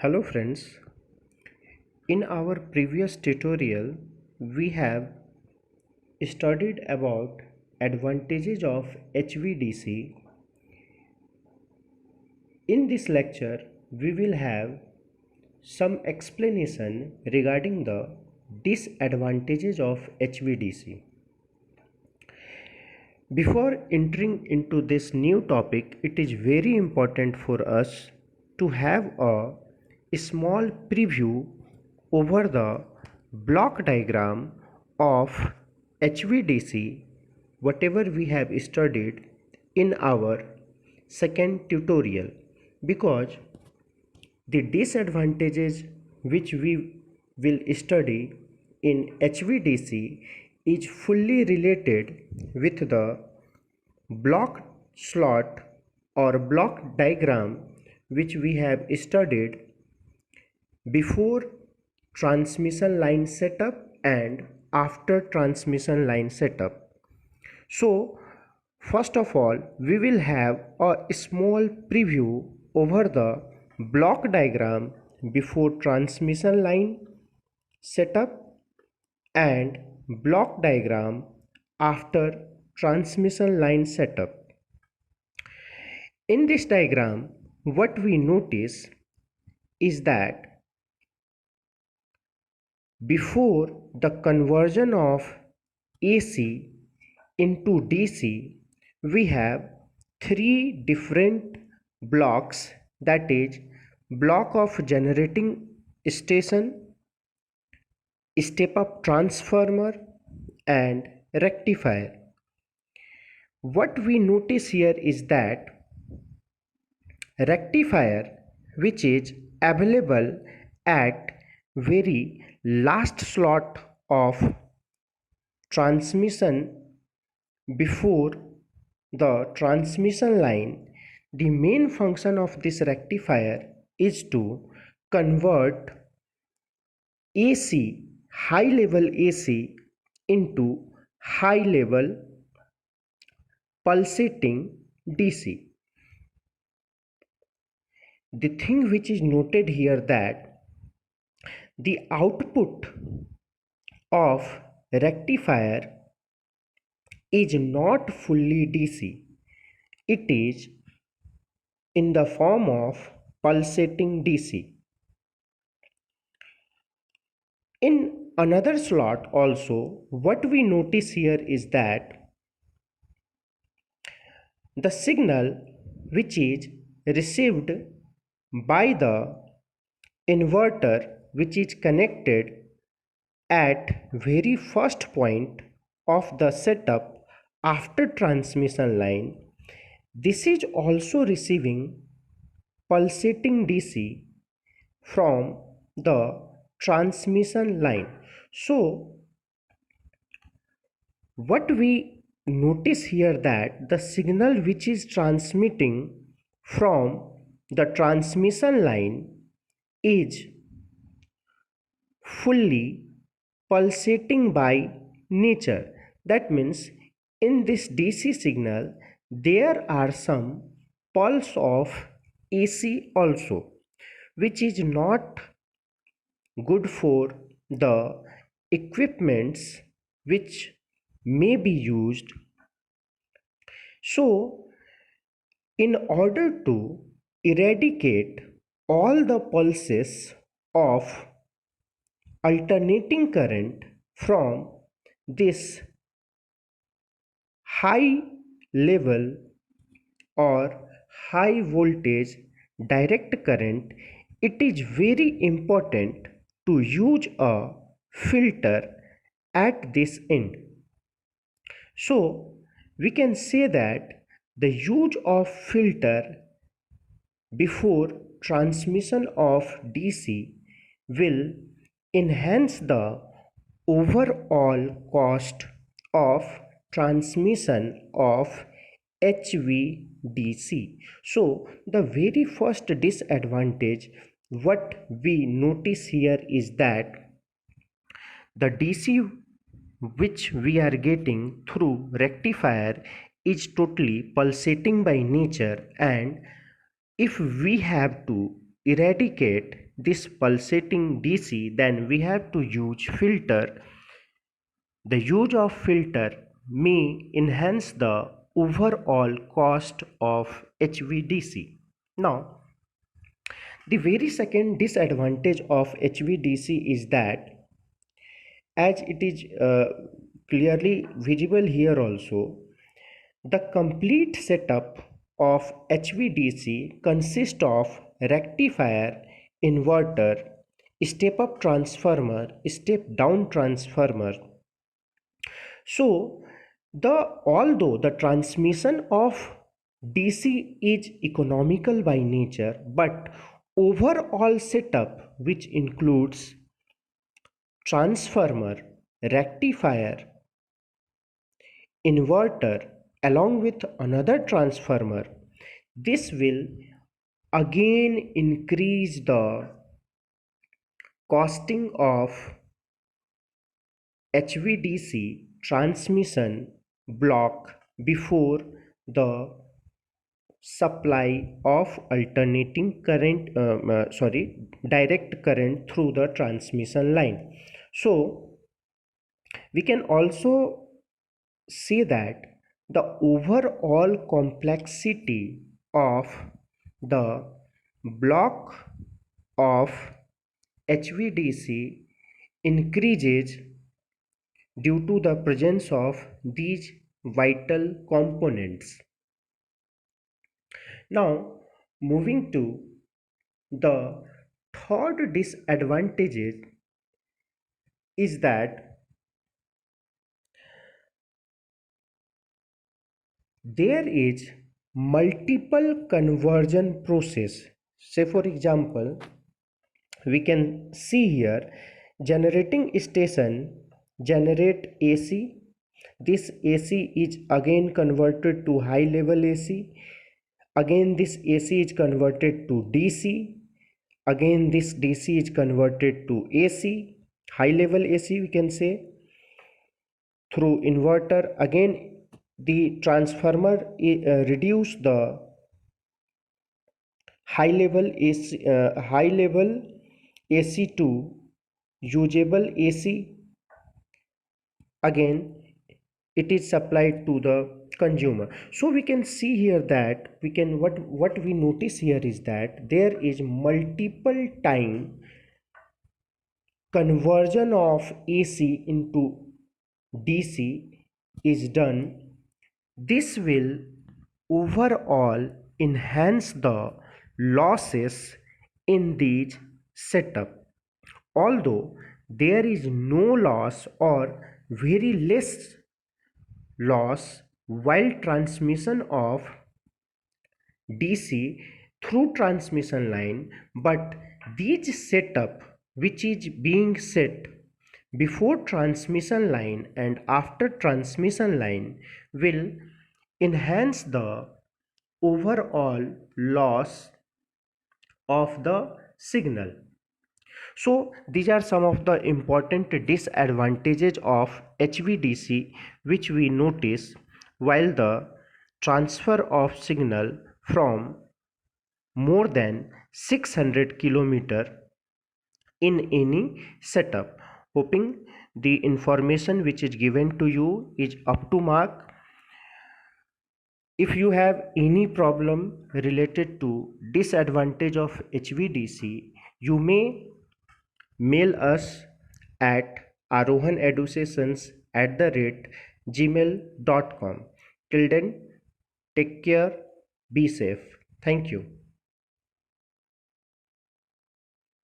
Hello friends, in our previous tutorial we have studied about advantages of HVDC. In this lecture we will have some explanation regarding the disadvantages of HVDC. Before entering into this new topic, it is very important for us to have a small preview over the block diagram of HVDC, whatever we have studied in our second tutorial, because the disadvantages which we will study in HVDC is fully related with the block slot or block diagram which we have studied before transmission line setup and after transmission line setup. So first of all, we will have a small preview over the block diagram before transmission line setup and block diagram after transmission line setup. In this diagram, what we notice is that before the conversion of AC into DC, we have three different blocks, that is block of generating station, step up transformer and rectifier. What we notice here is that rectifier, which is available at very last slot of transmission before the transmission line, the main function of this rectifier is to convert AC, high level AC into high level pulsating DC. The thing which is noted here that the output of rectifier is not fully DC. It is in the form of pulsating DC. In another slot also, what we notice here is that the signal which is received by the inverter which is connected at very first point of the setup after transmission line, this is also receiving pulsating DC from the transmission line. So what we notice here that the signal which is transmitting from the transmission line is fully pulsating by nature. That means in this DC signal there are some pulse of AC also, which is not good for the equipments which may be used. So in order to eradicate all the pulses of alternating current from this high level or high voltage direct current, it is very important to use a filter at this end. So we can say that the use of filter before transmission of DC will enhance the overall cost of transmission of HVDC. So the very first disadvantage what we notice here is that the DC which we are getting through rectifier is totally pulsating by nature, and if we have to eradicate this pulsating DC, then we have to use filter. The use of filter may enhance the overall cost of HVDC. Now, the very second disadvantage of HVDC is that, as it is clearly visible here also, the complete setup of HVDC consists of rectifier, inverter, step up transformer, step down transformer. So, although the transmission of DC is economical by nature, but overall setup, which includes transformer, rectifier, inverter along with another transformer, this will again increase the costing of HVDC transmission block before the supply of alternating current direct current through the transmission line. So we can also say that the overall complexity of the block of HVDC increases due to the presence of these vital components. Now, moving to the third disadvantage is that there is multiple conversion process. Say for example, we can see here generating station generate AC. This AC is again converted to high level AC. Again this AC is converted to DC. Again this DC is converted to AC, high level AC we can say, through inverter. Again the transformer reduce the high level AC to usable AC. Again it is supplied to the consumer. So we can see here that what we notice here is that there is multiple time conversion of AC into DC is done. This will overall enhance the losses in these setup. Although there is no loss or very less loss while transmission of DC through transmission line, but this setup which is being set before transmission line and after transmission line will enhance the overall loss of the signal. So these are some of the important disadvantages of HVDC which we notice while the transfer of signal from more than 600 km in any setup. Hoping the information which is given to you is up to mark. If you have any problem related to disadvantage of HVDC, you may mail us at arohaneducations@gmail.com. Till then, take care, be safe. Thank you.